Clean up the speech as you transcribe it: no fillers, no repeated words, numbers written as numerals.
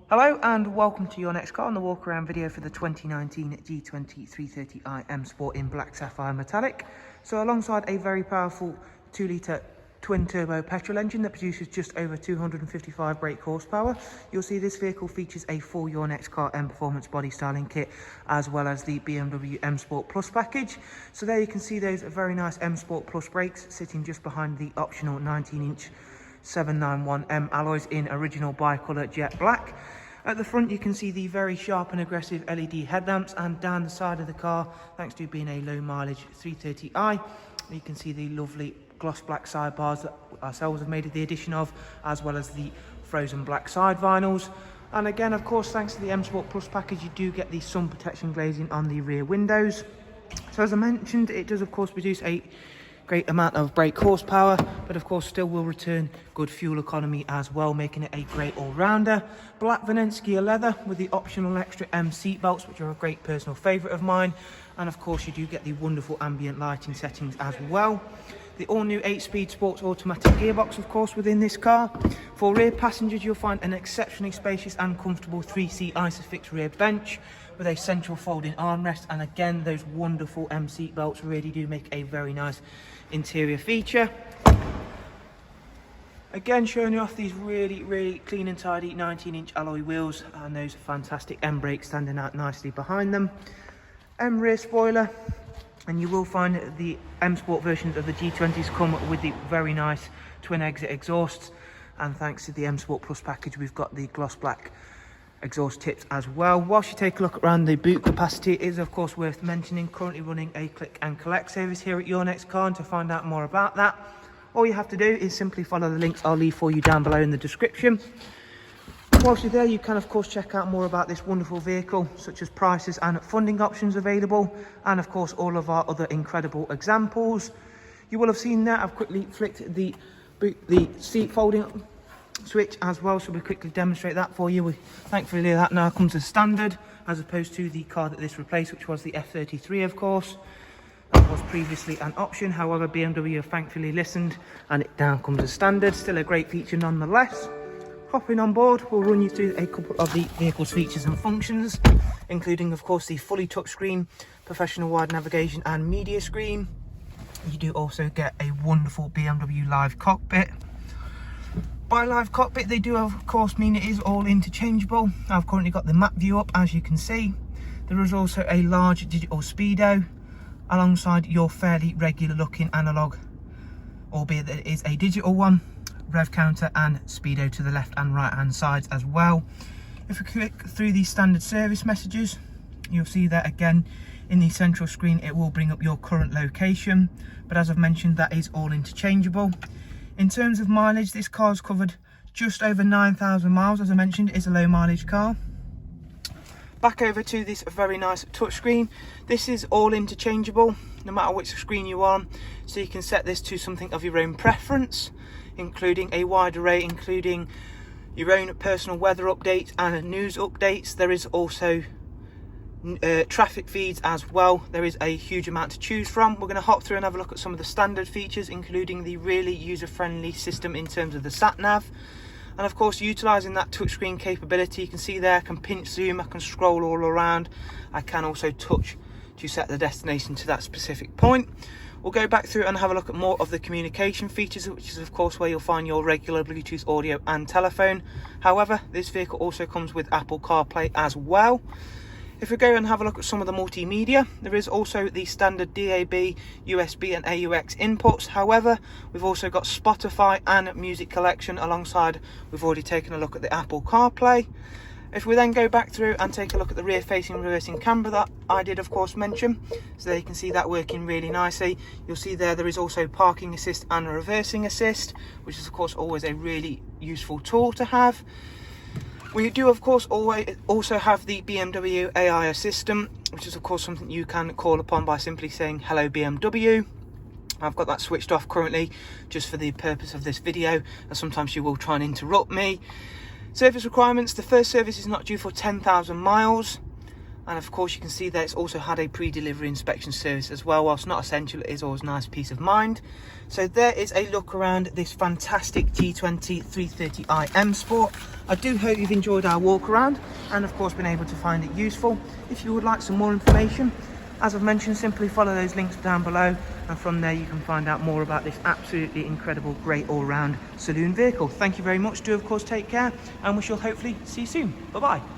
Hello and welcome to your next car on the walk around video for the 2019 G20 330i M Sport in black sapphire metallic. So alongside a very powerful 2-litre twin turbo petrol engine that produces just over 255 brake horsepower, you'll see this vehicle features a full Your Next Car M Performance body styling kit as well as the BMW M Sport Plus package. So there you can see those very nice M Sport Plus brakes sitting just behind the optional 19-inch 791M alloys in original bi-colour jet black. At the front you can see the very sharp and aggressive LED headlamps, and down the side of the car, thanks to being a low mileage 330i, you can see the lovely gloss black sidebars that ourselves have made the addition of, as well as the frozen black side vinyls. And again, of course, thanks to the M Sport Plus package, you do get the sun protection glazing on the rear windows. So as I mentioned, it does of course produce a great amount of brake horsepower, but of course still will return good fuel economy as well, making it a great all-rounder. Black Venenskia leather with the optional extra M seat belts, which are a great personal favourite of mine. And of course you do get the wonderful ambient lighting settings as well. The all-new 8-speed sports automatic gearbox, of course, within this car. For rear passengers, you'll find an exceptionally spacious and comfortable 3-seat Isofix rear bench with a central folding armrest, and again those wonderful M seat belts really do make a very nice interior feature. Again, showing you off these really clean and tidy 19-inch alloy wheels, and those fantastic M brakes standing out nicely behind them. M rear spoiler, and you will find the M Sport versions of the G20s come with the very nice twin exit exhausts, and thanks to the M Sport Plus package we've got the gloss black exhaust tips as well. Whilst you take a look around the boot capacity, it is of course worth mentioning currently running a click and collect service here at Your Next Car, and to find out more about that, all you have to do is simply follow the links I'll leave for you down below in the description. Whilst you're there, you can of course check out more about this wonderful vehicle, such as prices and funding options available, and of course all of our other incredible examples. You will have seen that I've quickly flicked the seat folding switch as well, so we'll quickly demonstrate that for you. Thankfully that now comes as standard, as opposed to the car that this replaced, which was the F33 of course. That was previously an option, however BMW have thankfully listened and it now comes as standard. Still a great feature nonetheless. Hopping on board, we'll run you through a couple of the vehicle's features and functions, including of course the fully touchscreen professional wide navigation and media screen. You do also get a wonderful BMW Live Cockpit. By Live Cockpit, they do of course mean it is all interchangeable. I've currently got the map view up, as you can see. There is also a large digital speedo alongside your fairly regular looking analog, albeit that it is a digital one, rev counter and speedo to the left and right hand sides as well. If we click through the standard service messages, you'll see that again in the central screen it will bring up your current location, but as I've mentioned, that is all interchangeable. In terms of mileage, this car's covered just over 9,000 miles. As I mentioned, it is a low mileage car. Back over to this very nice touchscreen. This is all interchangeable no matter which screen you're on, so you can set this to something of your own preference, including a wide array, including your own personal weather updates and news updates. There is also traffic feeds as well. There is a huge amount to choose from. We're going to hop through and have a look at some of the standard features, including the really user-friendly system in terms of the sat nav. And of course, utilising that touchscreen capability, you can see there I can pinch zoom, I can scroll all around, I can also touch to set the destination to that specific point. We'll go back through and have a look at more of the communication features, which is of course where you'll find your regular Bluetooth audio and telephone. However, this vehicle also comes with Apple CarPlay as well. If we go and have a look at some of the multimedia, there is also the standard DAB, USB and AUX inputs. However, we've also got Spotify and music collection alongside. We've already taken a look at the Apple CarPlay. If we then go back through and take a look at the rear facing reversing camera that I did of course mention, so there you can see that working really nicely. You'll see there is also parking assist and reversing assist, which is of course always a really useful tool to have. We do of course also have the BMW AI assistant, which is of course something you can call upon by simply saying hello BMW. I've got that switched off currently just for the purpose of this video, as sometimes you will try and interrupt me. Service requirements: the first service is not due for 10,000 miles. And of course you can see that it's also had a pre-delivery inspection service as well. Whilst not essential, it is always a nice peace of mind. So there is a look around this fantastic G20 330i M Sport. I do hope you've enjoyed our walk around and of course been able to find it useful. If you would like some more information, as I've mentioned, simply follow those links down below, and from there you can find out more about this absolutely incredible, great all-round saloon vehicle. Thank you very much. Do of course take care, and we shall hopefully see you soon. Bye bye.